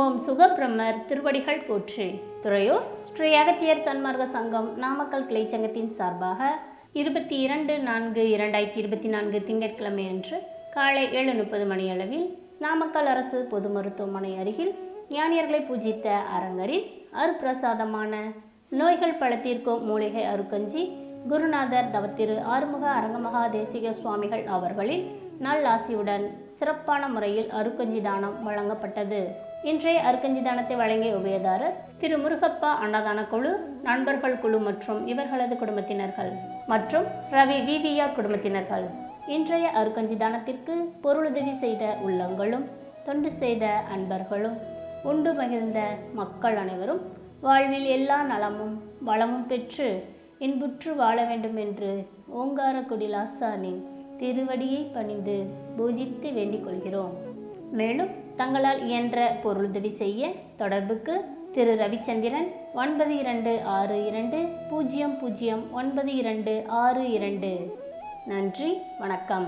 ஓம் சுகபிரம்மர் திருவடிகள் போற்றி. துறையூர் ஸ்ரீ அகத்தியர் சன்மார்க்க சங்கம் நாமக்கல் கிளைச்சங்கத்தின் சார்பாக 22/4/2024 திங்கட்கிழமை அன்று காலை 7:30 மணியளவில் நாமக்கல் அரசு பொது மருத்துவமனை அருகில் ஞானியர்களை பூஜித்த அரங்கரின் அருப்பிரசாதமான நோய்கள் பல தீர்க்கும் மூலிகை அருக்கஞ்சி குருநாதர் தவத்திரு ஆறுமுக அரங்கமகா தேசிக சுவாமிகள் அவர்களின் நல்லாசியுடன் சிறப்பான முறையில் அருக்கஞ்சி தானம் வழங்கப்பட்டது. இன்றைய அருக்கஞ்சி தானத்தை வழங்கிய உபயதாரர் திரு முருகப்பா அன்னதான குழு, நண்பர்கள் குழு மற்றும் இவர்களது குடும்பத்தினர்கள் மற்றும் ரவி விவிஆர் குடும்பத்தினர்கள். இன்றைய அருக்கஞ்சி தானத்திற்கு பொருளுதவி செய்த உள்ளங்களும் தொண்டு செய்த அன்பர்களும் உண்டு மகிழ்ந்த மக்கள் அனைவரும் வாழ்வில் எல்லா நலமும் வளமும் பெற்று இன்புற்று வாழ வேண்டும் என்று ஓங்காரக்குடி லாசானின் திருவடியை பணிந்து பூஜித்து வேண்டிக் கொள்கிறோம். மேலும் தங்களால் இயன்ற பொருளுதவி செய்ய தொடர்புக்கு திரு ரவிச்சந்திரன் 9262009262. நன்றி, வணக்கம்.